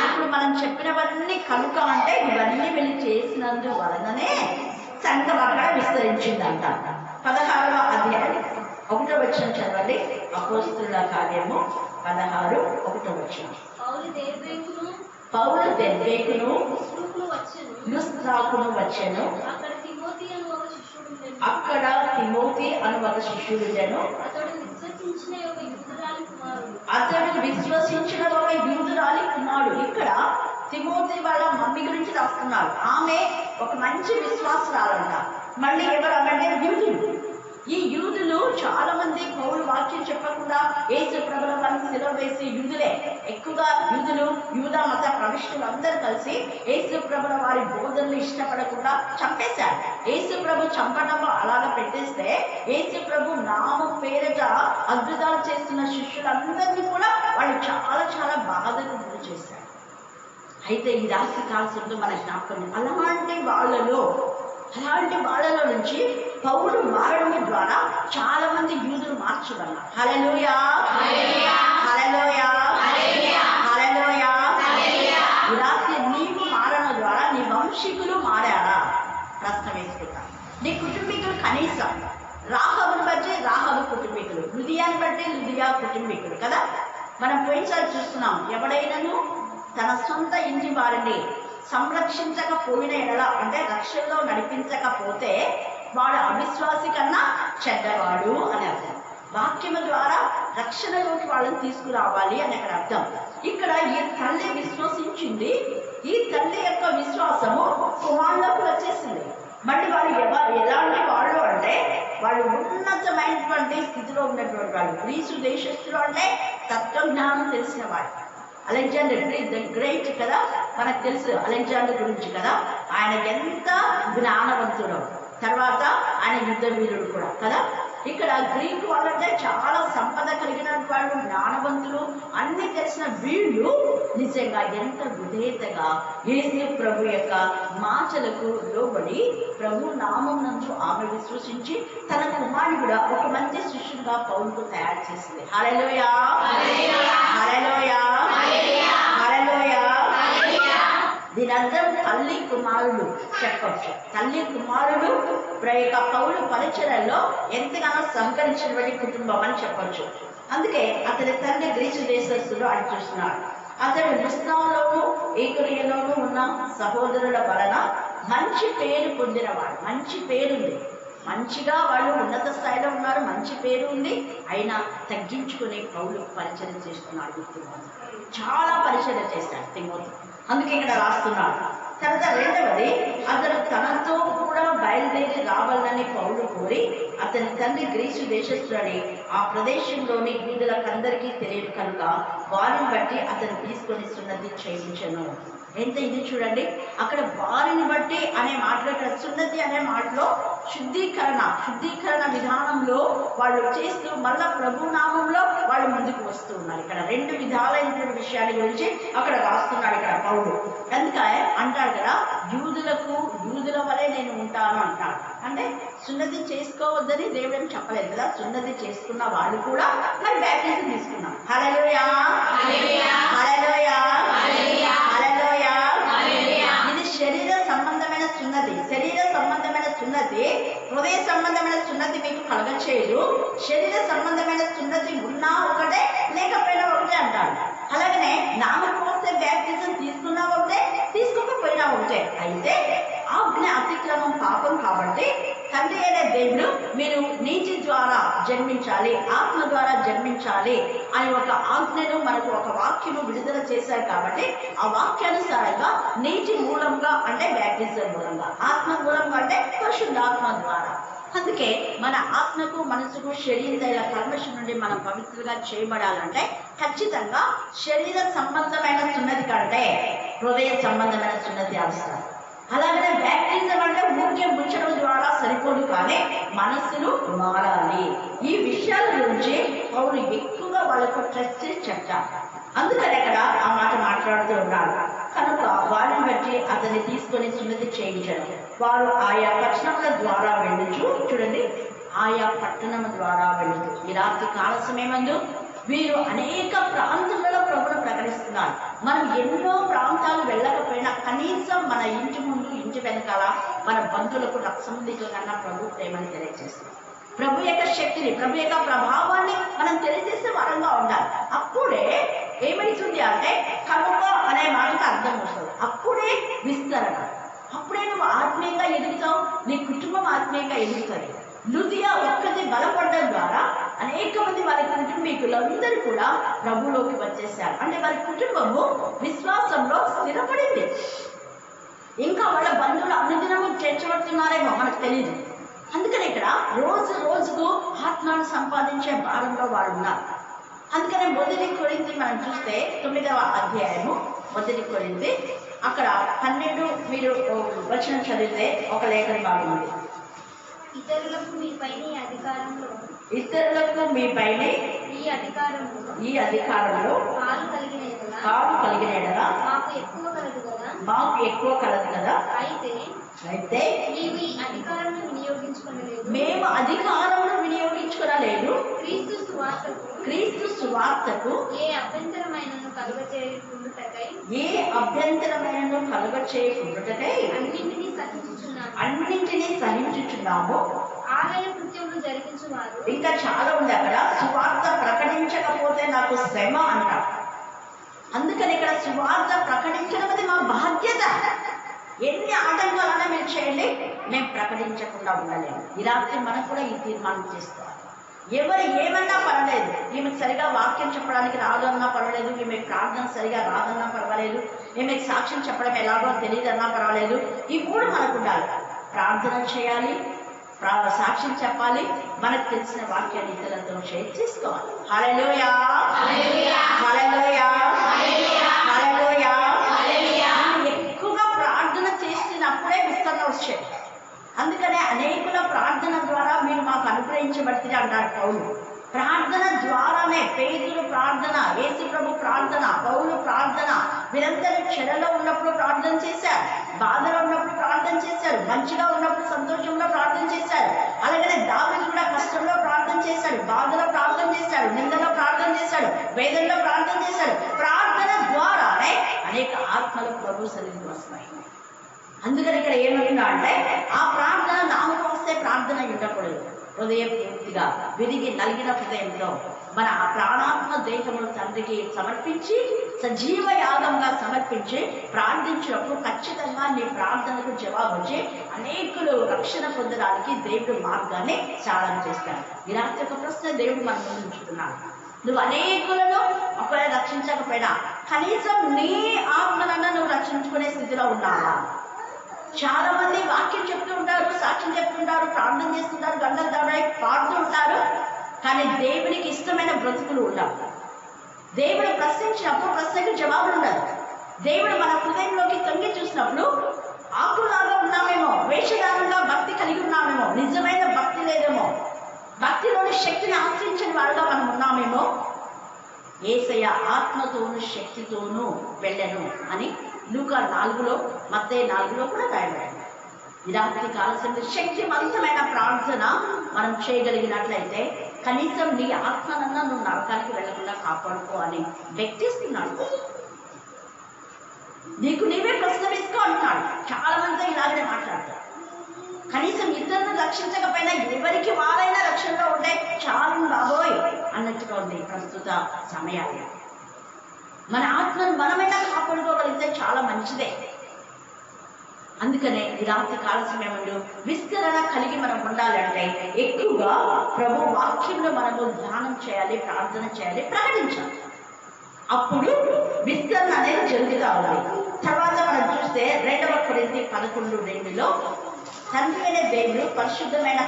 ఇప్పుడు మనం చెప్పినవన్నీ కనుక అంటే ఇవన్నీ వెళ్ళి చేసినందు వలననే సంఘం అక్కడ విస్తరించిందంట. 16వ అధ్యాయం 1వ వచనం చదవండి. అపోస్తలుల కార్యము 16:1 వచనం. పౌలు దెర్బేకును లుస్త్రాకును వచ్చెను. అక్కడ తిమోతి అను ఒక శిష్యుడుండెను. అతడు విశ్వసించిన ఒక యూదురాలి కుమారుడు. ఇక్కడ తిమోతి వాళ్ళ మమ్మీ గురించి రాస్తున్నాడు. ఆమె ఒక మంచి విశ్వాసురాలంట. మళ్ళీ ఎవరు అంటే యూదులు. ఈ యూదులు చాలా మంది పౌలు వాక్యం చెప్పకుండా యేసు ప్రభుల వారిని సిలువ వేసి యూదులే ఎక్కువగా యూదులు, యూదా మత ప్రవిష్టులు అందరూ కలిసి యేసు ప్రభుల వారి బోధనలు ఇష్టపడకుండా చంపేశారు. యేసు ప్రభు చంపడం అలాగా పెట్టేస్తే యేసు ప్రభు నామం పేరిట అద్భుతాలు చేస్తున్న శిష్యులందరినీ కూడా వాళ్ళు చాలా చాలా బాధకు గురి చేశారు. అయితే ఈ రాశి కాల్సంలో మన జ్ఞాపకం అలాంటి వాళ్ళలో నుంచి పౌలు మారడం ద్వారా చాలా మంది యూదులు మార్చబడ్డారు. హల్లెలూయా, హల్లెలూయా, హల్లెలూయా. ఈ రాత్రి నీవు మారడం ద్వారా నీ వంశీకులు మారారా ప్రశ్న వేసుకుంటా. నీ కుటుంబీకులు కనీసం రాహబుని బట్టి రాహబు కుటుంబీకులు, లుదియాని బట్టి లుదియా కుటుంబీకులు కదా. మనం పోయినసారి చూస్తున్నాం, ఎవడైనాను తన సొంత ఇంటి వారిని సంరక్షించకపోయిన ఎడల అంటే రక్షణలో నడిపించకపోతే వాడు అవిశ్వాసి కన్నా చెడ్డవాడు అని అర్థం. వాక్యము ద్వారా రక్షణలోకి వాళ్ళని తీసుకురావాలి అని అక్కడ అర్థం. ఇక్కడ ఈ తల్లి విశ్వసించింది. ఈ తల్లి యొక్క విశ్వాసము కుమారులకు వచ్చేసింది. మళ్ళీ వాళ్ళు ఎలాంటి వాళ్ళు అంటే వాళ్ళు ఉన్నతమైనటువంటి స్థితిలో ఉన్నటువంటి వాళ్ళు. గ్రీసు దేశస్థులు అంటే తత్వజ్ఞానం తెలిసిన వాళ్ళు. అలెగ్జాండర్ ద గ్రేట్ కదా, మనకు తెలుసు అలెగ్జాండర్ గురించి కదా. ఆయన ఎంత జ్ఞానవంతుడో, తర్వాత ఆయన యుద్ధ వీరుడు కూడా కదా. ఇక్కడ గ్రీకు వాళ్ళంటే చాలా సంపద కలిగిన వాళ్ళు, జ్ఞానవంతులు, అన్ని తెలిసిన వీళ్ళు నిజంగా ఎంత విధేయతగా యేసు ప్రభు యొక్క మాటలకు లోబడి ప్రభు నామం నందు ఆమె విశ్వసించి తన కుమారుడు కూడా ఒక మంచి శిష్యుడుగా పౌలుకు తయారు చేసింది. హల్లెలూయా, హల్లెలూయా, హల్లెలూయా. దీనందరం తల్లి కుమారుడు చెప్పచ్చు. తల్లి కుమారుడు పౌలు పరిచర్యలో ఎంతగానో సహకరించినటువంటి కుటుంబం అని చెప్పచ్చు. అందుకే అతని తండ్రి గ్రీసు దేశస్థుడు అని చూస్తున్నాడు. అతడు లుస్త్రాలోను ఈకొనియలోను ఉన్న సహోదరుల వలన మంచి పేరు పొందినవాడు. మంచి పేరుంది, మంచిగా వాళ్ళు ఉన్నత స్థాయిలో ఉన్నారు, మంచి పేరు ఉంది. అయినా తగ్గించుకునే పౌలు పరిచయం చేస్తున్నాడు. చాలా పరిచయం చేశాడు తిమోతి. అందుకే ఇక్కడ రాస్తున్నాడు. తర్వాత రెండవది, అతను తనతో కూడా బయలుదేరి రావాలని పౌలు కోరి అతని తండ్రి గ్రీసు దేశస్థుడని ఆ ప్రదేశంలోని యూదులకందరికీ తెలియదు కనుక వారిని బట్టి అతను తీసుకొని సున్నతి చేయించను. ఎంత ఇది చూడండి, అక్కడ వారిని బట్టి అనే మాటలో, ఇక్కడ సున్నతి అనే మాటలో శుద్ధీకరణ విధానంలో వాళ్ళు చేస్తూ మళ్ళా ప్రభు నామంలో వాళ్ళు ముందుకు వస్తూ ఉన్నారు. ఇక్కడ రెండు విధాలైనటువంటి విషయాల గురించి అక్కడ రాస్తున్నాడు ఇక్కడ పౌలు. అందుకే అంటాడు కదా, యూదుల వలె నేను ఉంటాను అంటాడు. అంటే సున్నతి చేసుకోవద్దని దేవుడు చెప్పలేదు కదా. సున్నతి చేసుకున్న వాళ్ళు కూడా మరి బ్యాప్టిజం తీసుకున్నాం. హల్లెలూయా, హల్లెలూయా, హల్లెలూయా. ఇది శరీర సంబంధమైన సున్నతి. శరీర సంబంధమైన సున్నతి హృదయ సంబంధమైన సున్నతి మీకు కలగచేయదు. శరీర సంబంధమైన సున్నతి ఉన్నా ఒకటే, లేకపోయినా ఒకటే అంటాడు. అలాగనే నామకు వస్తే బ్యాప్టిజం తీసుకున్నా ఒకటే, తీసుకోకపోయినా ఒకటే. అయితే ఆజ్ఞ అతిక్రమం పాపం కాబట్టి తండ్రి అయిన దేవుడు మీరు నీతి ద్వారా జన్మించాలి, ఆత్మ ద్వారా జన్మించాలి అని ఒక ఆజ్ఞను మనకు ఒక వాక్యము విడుదల చేశారు. కాబట్టి ఆ వాక్యానుసారంగా నీటి మూలంగా అంటే బ్యాప్టిజం మూలంగా, ఆత్మ మూలంగా అంటే పరిశుద్ధాత్మ ద్వారా అందుకే మన ఆత్మకు మనసుకు శరీర కల్మషం నుండి మనం పవిత్రంగా చేయబడాలంటే ఖచ్చితంగా శరీర సంబంధమైన సున్నతి కంటే హృదయ సంబంధమైన సున్నతి అవసరం. అలాగనే బ్యాప్టిజం అంటే ఊరికే ముంచడం ద్వారా సరిపోదు, కానీ మనస్సులు మారాలి. ఈ విషయాల గురించి పౌలు ఎక్కువగా వాళ్ళకు ట్రస్ట్ చేసి చెప్తారు. అందుకని అక్కడ ఆ మాట మాట్లాడుతూ ఉన్నారు. కనుక వారిని బట్టి అతన్ని తీసుకొని సున్నతి చేయించడం. వారు ఆయా పట్టణముల ద్వారా వెళ్ళుచు, చూడండి, ఆయా పట్టణం ద్వారా వెళ్ళుచు ఈ రాత్రి కాల సమయమందు వీరు అనేక ప్రాంతాలలో ప్రభువును ప్రకటిస్తున్నారు. మనం ఎన్నో ప్రాంతాలు వెళ్ళకపోయినా కనీసం మన ఇంటి ముందు ఇంటి వెనకాల మన బంధువులకు రక్తసంబంధికులకన్నా ప్రభు ప్రేమని తెలియజేస్తాం. ప్రభు యొక్క శక్తిని, ప్రభు యొక్క ప్రభావాన్ని మనం తెలియజేసే వారంగా ఉండాలి. అప్పుడే ఏమవుతుంది అంటే కనుక అనే మాటకు అర్థం వస్తుంది. అప్పుడే విస్తరణ, అప్పుడే నువ్వు ఆత్మీయంగా ఎదుగుతావు, నీ కుటుంబం ఆత్మీయంగా ఎదుగుతుంది. లుదియా ఒక్కటి బలపడడం ద్వారా అనేక మంది వారి కుటుంబీకులందరూ కూడా ప్రభులోకి వచ్చేసారు. అంటే వారి కుటుంబము విశ్వాసంలో స్థిరపడింది. ఇంకా వాళ్ళ బంధువులు అనుదినము చేర్చబడుతున్నారేమో మనకు తెలియదు. అందుకని ఇక్కడ రోజు రోజుకు ఆత్మను సంపాదించే భారంలో వారు ఉన్నారు. అందుకనే మొదటి కొరింథీ మనం చూస్తే 9వ అధ్యాయము మొదటి కొరింథీ అక్కడ 12 మీరు వచనం చదివితే ఒక లేఖన బాగుంది. ఇతరులకు మీపైన ఈ అధికారంలో పాలు కలిగిన ఎడల మాకు ఎక్కువ కలదు కదా. అయితే మేము అధికారమును వినియోగించుకొనలేదు. క్రీస్తు సువార్తకు ఏ అభ్యంతరమైనను కలుగచేయకుండుటకై అన్నింటినీ సహించుచున్నాము. ఆలయ కృత్యములు జరిగించువారు ఇంకా చాలా ఉంది అక్కడ. సువార్త ప్రకటించకపోతే నాకు శ్రమ అంటారు. అందుకని ఇక్కడ సువార్త ప్రకటించడం అది మా బాధ్యత. ఎన్ని ఆటంకాలన్నా మీరు చేయండి, మేము ప్రకటించకుండా ఉండలేము. ఈ రాత్రి మనం కూడా ఈ తీర్మానం చేసుకోవాలి. ఎవరు ఏమన్నా పర్వాలేదు, ఈమెకు సరిగా వాక్యం చెప్పడానికి రాదన్నా పర్వాలేదు, ఈమెకు ప్రార్థన సరిగా రాదన్నా పర్వాలేదు, ఈమెకు సాక్ష్యం చెప్పడం ఎలాగో తెలియదన్నా పర్వాలేదు. ఈ 3 మనకు ఉండాలి. ప్రార్థన చేయాలి, సాక్ష్యం చెప్పాలి, మనకు తెలిసిన వాక్యాన్ని ఇతరులతో షేర్ చేసుకోవాలి. హల్లెలూయా, హల్లెలూయా, హల్లెలూయా. ఎక్కువగా ప్రార్థన చేసినప్పుడే విస్తరణ వచ్చేది. అందుకనే అనేకుల ప్రార్థన ద్వారా మీరు మాకు అనుగ్రహించబడితే అన్నాడు పౌలు. ప్రార్థన ద్వారానే పేతురు ప్రార్థన, యేసు ప్రభు ప్రార్థన, పౌలు ప్రార్థన, వీరందరూ చెరలో ఉన్నప్పుడు ప్రార్థన చేశారు, బాధలో ఉన్నప్పుడు ప్రార్థన చేశారు, మంచిగా ఉన్నప్పుడు సంతోషంలో ప్రార్థన చేశారు. అలాగనే దావీదు కూడా కష్టంలో ప్రార్థన చేశాడు, బాధలో ప్రార్థన చేశాడు, నిందలో ప్రార్థన చేశాడు, వేదనలో ప్రార్థన చేశాడు. ప్రార్థన ద్వారానే అనేక ఆత్మలు ప్రభు సన్నిధికి వస్తాయి. అందుకని ఇక్కడ ఏమంటున్నా అంటే ఆ ప్రార్థన నామకు వస్తే ప్రార్థన ఉండకూడదు. హృదయపూర్తిగా విరిగి నలిగిన హృదయంతో మన ఆ ప్రాణాత్మ దేహమును తండ్రికి సమర్పించి సజీవ యాగంగా సమర్పించి ప్రార్థించినప్పుడు ఖచ్చితంగా నీ ప్రార్థనకు జవాబు వచ్చి అనేకులు రక్షణ పొందడానికి దేవుడు మార్గాన్ని సాధన చేస్తాడు. ఈ రాత్రి ఒక ప్రశ్న దేవుడు మన ముందు ఉంచుతున్నాడు. నువ్వు అనేకులను ఒకవేళ రక్షించకపోయినా కనీసం నీ ఆత్మనన్నా నువ్వు రక్షించుకునే స్థితిలో ఉన్నావా? చాలా మంది వాక్యం చెప్తూ ఉంటారు, సాక్ష్యం చెప్తుంటారు, ప్రార్థన చేస్తుంటారు, గంటలు దాడాయి పాడుతూ ఉంటారు, కానీ దేవునికి ఇష్టమైన బ్రతుకులు ఉండవు. దేవుడు ప్రశ్నించినప్పుడు ప్రశ్నకు జవాబులు ఉండదు. దేవుడు మన హృదయంలోకి తొంగి చూసినప్పుడు ఆకులాగా ఉన్నామేమో, వేషధారంగా భక్తి కలిగి ఉన్నామేమో, నిజమైన భక్తి లేదేమో, భక్తిలోని శక్తిని ఆశ్రయించిన వారుగా మనం ఉన్నామేమో. యేసయ్య ఆత్మతోను శక్తితోనూ వెళ్ళను అని లూకా 4లో మత్తయి 4లో కూడా రాయబడింది. ఈ రాత్రి కాలసిన శక్తివంతమైన ప్రార్థన మనం చేయగలిగినట్లయితే కనీసం నీ ఆత్మనన్నా నువ్వు నరకానికి వెళ్లకుండా కాపాడుకో అని వ్యక్తిస్తున్నాడు. నీకు నీవే ప్రశ్న వేసుకో అంటున్నాడు. చాలా మంది ఇలాగనే మాట్లాడతారు. కనీసం ఇతరులను రక్షించకపోయినా ఎవరికి వారైనా రక్షణలో ఉంటే చాలు బాబోయ్ అన్నట్టుగా ఉంది ప్రస్తుత సమయాన్ని. మన ఆత్మను మనమైనా కాపాడుకోగలిగితే చాలా మంచిదే. అందుకనే ఈ రాత్రి కాల సమయంలో విస్తరణ కలిగి మనం ఉండాలంటే ఎక్కువగా ప్రభు వాక్యంలో మనము ధ్యానం చేయాలి, ప్రార్థన చేయాలి, ప్రకటించాలి. అప్పుడు విస్తరణ అనేది జరుగుతూ ఉంది. తర్వాత మనం చూస్తే 2 కొరింథీ 11:2 తండ్రి అయిన దేవుడు పరిశుద్ధమైన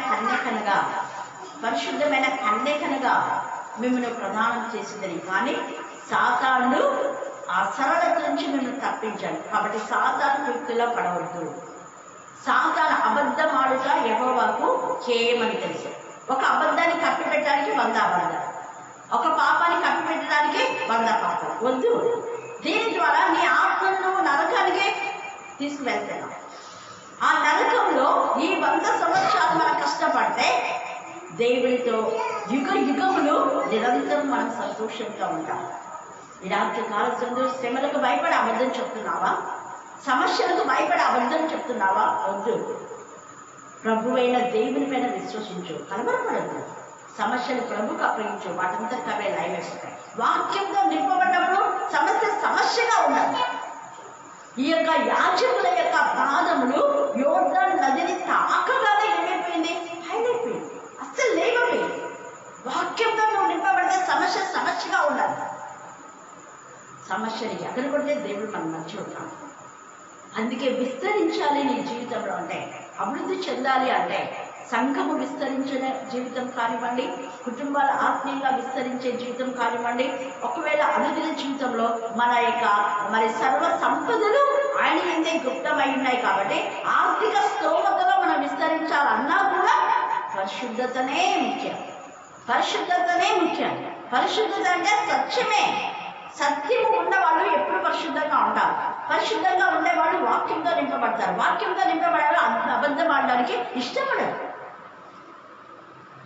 కన్యకనగా మిమ్మల్ని ప్రదానం చేసిందని. కానీ సాతాను ఆ సరళత నుంచి మిమ్మల్ని తప్పించాడు. కాబట్టి సాతాను వ్యక్తిలో పడవద్దు. సాతాను అబద్ధం ఆడుట యెహోవాకు చేయమని తెలుసు. ఒక అబద్ధాన్ని కప్పిపెట్టడానికి 100 అబద్ధాలు, ఒక పాపాన్ని కప్పిపెట్టడానికి 100 పాపాలు వద్దు. దీని ద్వారా నీ ఆత్మను నరకానికే తీసుకువెళ్తున్నావు. ఆ నరకంలో ఈ 100 సంవత్సరాలు మనం కష్టపడితే దేవుడితో యుగములు నిరంతరం మనం సంతోషంగా ఉంటాం. ఈ రాత్రి కాల శ్రమలకు భయపడి అబద్ధం చెప్తున్నావా? సమస్యలకు భయపడి అబద్ధం చెప్తున్నావా? వద్దు. ప్రభువైన దేవుని పైన విశ్వసించు, కలవరపడద్దు. సమస్యలు ప్రభుకు అప్పగించు, వాటంతటికి అవే లైవ్ వేస్తాయి. వాక్యంతో నింపబడినప్పుడు సమస్యగా ఉండదు. ఈ యొక్క యాజకుల యొక్క పాదములు యోర్దాను నదిని తాకగానే ఏమైపోయింది? హైలైపోయింది, అస్సలు లేవపోయింది. వాక్యంతో నువ్వు నింపబడితే సమస్యగా ఉండదు. సమస్యని ఎక్కడ పడితే దేవుడు మనం మంచి ఉంటాం. అందుకే విస్తరించాలి నీ జీవితంలో అంటే, అభివృద్ధి చెందాలి అంటే, సంఘము విస్తరించిన జీవితం కానివ్వండి, కుటుంబాలు ఆత్మీయంగా విస్తరించే జీవితం కానివ్వండి, ఒకవేళ అనుదిన జీవితంలో మన యొక్క సర్వ సంపదలు ఆయన ఎందే గుప్తమై ఉన్నాయి. కాబట్టి ఆర్థిక స్తోమతలో మనం విస్తరించాలన్నా కూడా పరిశుద్ధతనే ముఖ్యం. పరిశుద్ధత అంటే సత్యమే. సత్యము ఉన్నవాళ్ళు ఎప్పుడు పరిశుద్ధంగా ఉంటారు. పరిశుద్ధంగా ఉండేవాళ్ళు వాక్యంతో నింపబడతారు. వాక్యంతో నింపబడాలి, అబద్ధం ఆడడానికి ఇష్టపడరు.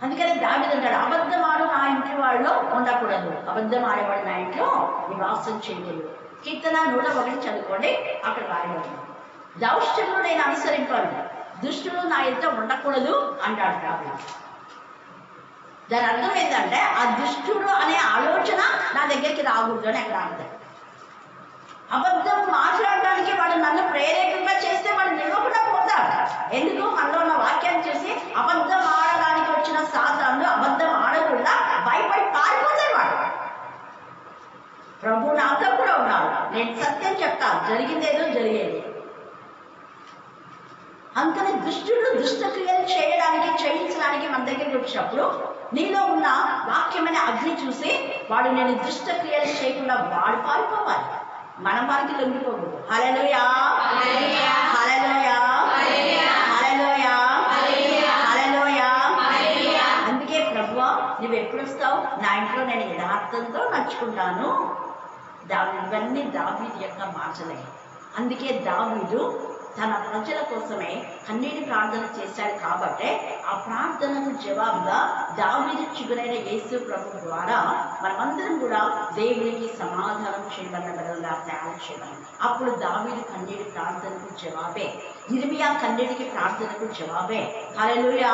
అందుకని దావీదు అంటాడు, అబద్ధం ఆడు నా ఇంటి వాళ్ళు ఉండకూడదు, అబద్ధం ఆడేవాడు నా ఇంట్లో నివాసం చేయకూడదు. కీర్తన 101 చదువుకోండి, అక్కడ రాయబడి. దౌష్టులను నేను అనుసరింపాను, దుష్టులు నా ఇంట ఉండకూడదు అంటాడు దావీదు. దాని అర్థం ఏంటంటే ఆ దుష్టుడు అనే ఆలోచన నా దగ్గరికి రాకూడదు అని అక్కడ అర్థం. అబద్ధం మాట్లాడడానికి వాడు నన్ను ప్రేరేపంగా చేస్తే వాడు నిలవకుండా పోతాడు. ఎందుకు? మనలో ఉన్న వాక్యాన్ని చూసి అబద్ధం ఆడడానికి వచ్చిన సాతాను అబద్ధం ఆడకుండా భయపడి పారిపోతాడు వాడు. ప్రభు నాతో కూడా ఉన్నాడు, నేను సత్యం చెప్తాను, జరిగిందేదో జరిగేది. అందుకని దుష్టుడు దుష్టక్రియలు చేయించడానికి మన దగ్గరికి వచ్చినప్పుడు నీలో ఉన్న వాక్యమైన అగ్ని చూసి వాడు నేను దుష్టక్రియలు చేయకుండా వాడు పారిపోవాలి, మనం వారికి లొంగిపోకూడదు. హల్లెలూయా, హల్లెలూయా, హల్లెలూయా, హల్లెలూయా. అందుకే ప్రభువా నువ్వు ఎప్పుడు వస్తావు? నా ఇంట్లో నేను యథార్థంతో నడుచుకుంటాను. ఇవన్నీ దావీదు యొక్క మాటలే. అందుకే దావీదు తన ప్రజల కోసమే కన్నీటి ప్రార్థన చేశాడు. కాబట్టి ఆ ప్రార్థనకు జవాబుగా దావీదు చిగురైన యేసు ప్రభు ద్వారా మనమందరం కూడా దేవునికి సమాధానం చేయబడిన బదులుగా తయారు చేయాలి. అప్పుడు దావీదు కన్నీటి ప్రార్థనకు జవాబే, ఇర్మియా కన్నీటికి ప్రార్థనకు జవాబే. హల్లెలూయా,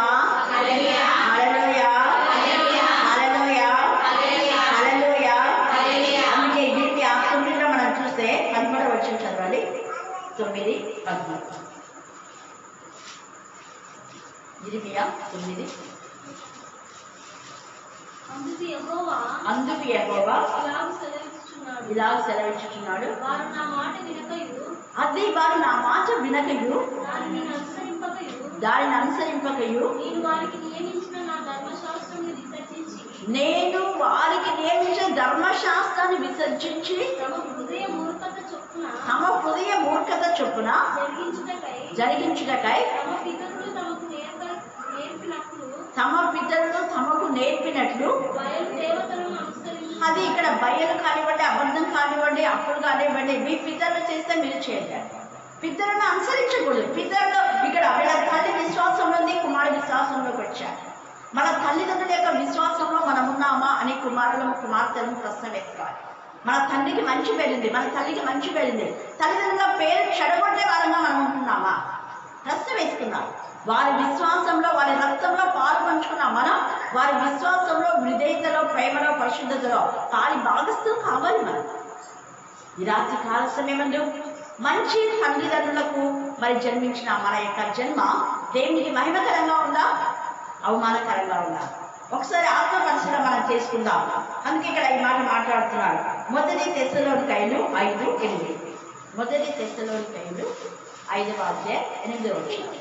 హల్లెలూయా, హల్లెలూయా, హల్లెలూయా. అందుకే ఇర్మియా 9లో మనం చూస్తే 13వ వచనం చదవాలి. 9:13 ఇర్మియా 9. అందుకు యెహోవా ఇలా సెలవిచ్చుచున్నాడు, వారు నా మాట వినకయు, అది వారు నా మాట వినకయు, దానిని అనుసరింపకయు, నేను వారికి నియమించిన ధర్మశాస్త్రాన్ని విసర్జించి తమ హృదయ మూర్ఖత చొప్పున జరిగించుటకై తమ పితరులు తమకు నేర్పినట్లు అది ఇక్కడ బయలు కానివ్వండి, అబద్ధం కానివ్వండి, అప్పులు కానివ్వండి, మీ పితరులు చేస్తే మీరు చేయాలి. పితరులను అనుసరించకూడదు. పితరులు ఇక్కడ వీళ్ళ తల్లి విశ్వాసంలో ఉంది, కుమారుడు విశ్వాసంలోకి వచ్చారు. మన తల్లిదండ్రుల యొక్క విశ్వాసంలో మనం ఉన్నామా అని కుమార్తెలను ప్రశ్న వేసుకోవాలి. మన తండ్రికి మంచి పేరుంది, మన తల్లికి మంచి పేరుంది, తల్లిదండ్రుల పేరు చెడగొట్టే వారంగా మనం ఉంటున్నామా? ప్రశ్న వేసుకున్నాం. వారి విశ్వాసంలో, వారి రక్తంలో పాలు పంచుకున్న మనం వారి విశ్వాసంలో, విధేయతలో, ప్రేమలో, పరిశుద్ధతలో పాలి భాగస్థం కావాలి. మనం ఈ రాత్రి కాల సమయమందు మంచి తల్లిదండ్రులకు జన్మించిన మన యొక్క జన్మ దేవునికి మహిమకరంగా ఉందా, అవమానకరంగా ఉందా? ఒకసారి ఆత్మ పరిశీలన మనం చేసుకుందాం. అందుకే ఇక్కడ ఈ మాట మాట్లాడుతున్నాడు. 1 తెస్సలోనికైలు 5:8. 1 తెస్సలోనికైలు 5వ అధ్యాయం 8వ వచనం.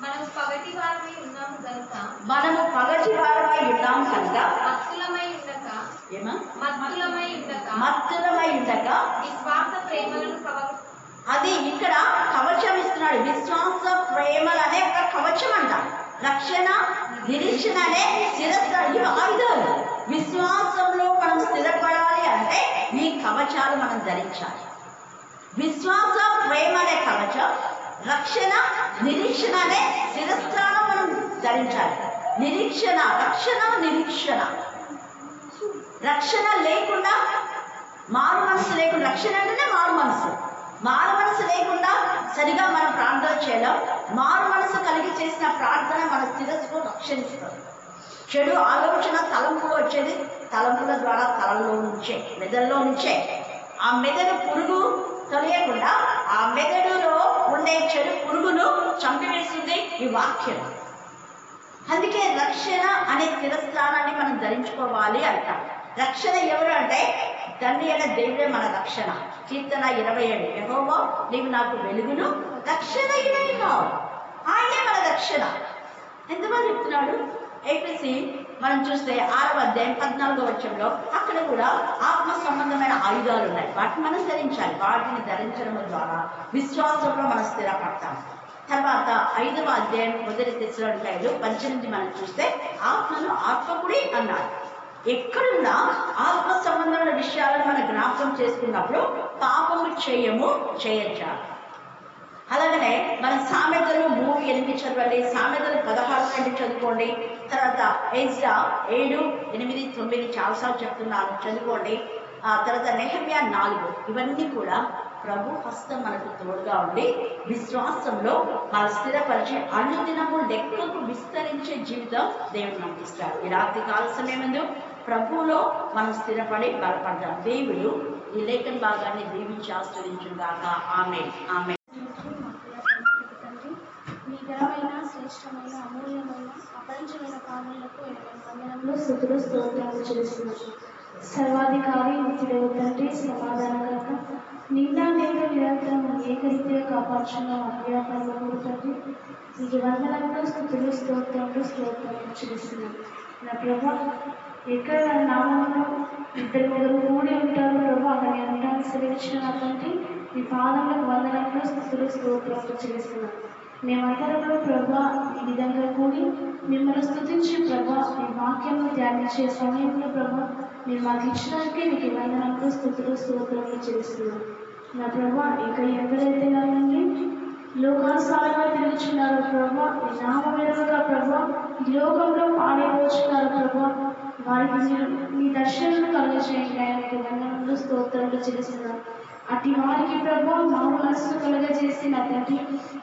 మనము పగటి వారమై ఉన్నాము కనుక మత్తులమై ఉండక విశ్వాస ప్రేమలను అది ఇక్కడ కవచం ఇస్తున్నాడు. విశ్వాస ప్రేమలు అనే ఒక కవచం అంట. రక్షణ, నిరీక్షణ అనే శిరస్సు, ఇవి ఆయుధాలు. విశ్వాసంలో మనం స్థిరపడాలి అంటే ఈ కవచాలు మనం ధరించాలి. విశ్వాస ప్రేమ అనే కవచం, రక్షణ, నిరీక్షణ అనే శిరస్త్రానం మనం ధరించాలి. నిరీక్షణ, రక్షణ, నిరీక్షణ. రక్షణ లేకుండా, మారు మనసు లేకుండా, రక్షణ అంటేనే మారు మనసు. మారు మనసు లేకుండా సరిగా మనం ప్రార్థన చేయలేం. మారు మనసు కలిగి చేసిన ప్రార్థన మన శిరస్సును రక్షిస్తుంది. చెడు ఆలోచన తలంపులు వచ్చేది తలంపుల ద్వారా తలలో నుంచే, మెదడులో నుంచే. ఆ మెదడు పురుగు తెలియకుండా ఆ మెదడులో ఉండే చెడు పురుగును చంపివేసింది ఈ వాక్యం. అందుకే రక్షణ అనే శిరస్త్రానాన్ని మనం ధరించుకోవాలి అంటాం. రక్షణ ఎవరు అంటే తండ్రి అయిన దేవుడే మన రక్షణ. కీర్తన 27, యెహోవా నీవు నాకు వెలుగును రక్షణ అయినావు. ఆయనే మన రక్షణ. ఎంతమంది చెప్తున్నాడు? ఏపీసీ మనం చూస్తే 6వ అధ్యాయం 14వ వచనంలో అక్కడ కూడా ఆత్మ సంబంధమైన ఆయుధాలు ఉన్నాయి. వాటిని మనం ధరించాలి. వాటిని ధరించడం ద్వారా విశ్వాసంలో మనం స్థిరపడతాం. తర్వాత 5వ అధ్యాయం 1 తెస్సలోనికైలు 18 మనం చూస్తే ఆత్మను ఆత్మకుడి అన్నారు. ఎక్కడున్నా ఆత్మ సంబంధమైన విషయాలను మనం జ్ఞాపకం చేసుకున్నప్పుడు పాపము చేయొచ్చా. అలాగనే మన సామెతలు 3:8 చదవండి, సామెతలు 16 చదువుకోండి. తర్వాత ఎజ్రా 7, 8, 9 చాలాసార్లు చెప్తున్నాను, చదువుకోండి. తర్వాత నెహెమ్యా 4. ఇవన్నీ కూడా ప్రభు హస్తం మనకు తోడుగా ఉండి విశ్వాసంలో మన స్థిరపరిచి అనుదినము లెక్కకు విస్తరించే జీవితం దేవుడు మనకి ఇస్తాడు. ఈ రాత్రి కాల సమయమందు ప్రభువులో మనం స్థిరపడి బలపడదాం. దేవుడు ఈ లేఖన భాగాన్ని దీవించి ఆస్వాదించుగాక. ఆమేన్. ఆమేన్. మీ ఘనమైన, శ్రేష్టమైన, అమూల్యమైన, అపరిచమైన పాలనలకు వందనంలో స్తుతులు స్తోత్రాలు చేస్తున్నాను. సర్వాధికారి నిత్యుడైన తండ్రి, సమాధానకర్త, నిండా నేడు నిరంతరం ఏకరీతిగా కాపాడుచున్న అభ్యాపనలు తండ్రి, మీకు వందనంలో స్తుతులు స్తోత్రాలు చేస్తున్నాను. నా ప్రభా, ఎక్కడ నామంలో 2-3 కూడి ఉంటారు ప్రభా, అక్కడ ఉంటాను సెలవించిన నా తండ్రి, మీ పాదములకు వందనంలో స్తుతులు స్తోత్రాలు చేస్తున్నాను. మేమందరంలో ప్రభా ఈ విధంగా కూడి మిమ్మల్ని స్తుతించి ప్రభా మీ వాక్యంలో ధ్యానించే సమయంలో ప్రభా మీరు మాకు ఇచ్చినాకే మీకు వందనంలో స్తుతులు స్తోత్రాలు చేస్తున్నాను. నా ప్రభా ఇంకా ఎవరైతే నన్ను లోకానుసారంగా తిరుగుచున్నారో ప్రభా, మీ నామమెరుగగా ప్రభా ఈ లోకంలో పాడైపోతున్నారు ప్రభా, వారికి మీరు మీ దర్శనం కలుగజేయండి. ఆయనకి వందనంలో స్తోత్రాలు చేస్తున్నాను. అటు వారికి ప్రభా మా మనస్సు కలుగజేసి నా తండ్రి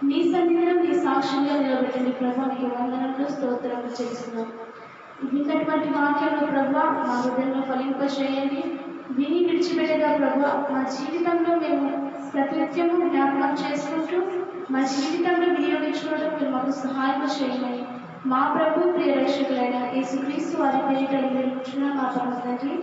నీ సన్నిధిలో నీ సాక్ష్యంగా నిలబెట్టండి ప్రభా, నీకు వందనంలో స్తోత్రాలు చేస్తున్నాను. విన్నటువంటి వాక్యంలో ప్రభా మా హృదయంలో ఫలింపచేయండి. విని విడిచిపెట్టగా ప్రభా మా జీవితంలో మేము ప్రతినిత్యము జ్ఞాపకం చేసుకుంటూ మా జీవితంలో వినియోగించుకోవడం మీరు మాకు సహాయం చేయమని మా ప్రభు ప్రియ రక్షకులైన యేసుక్రీస్తు వారి పేరిట మా పరమ తండ్రి.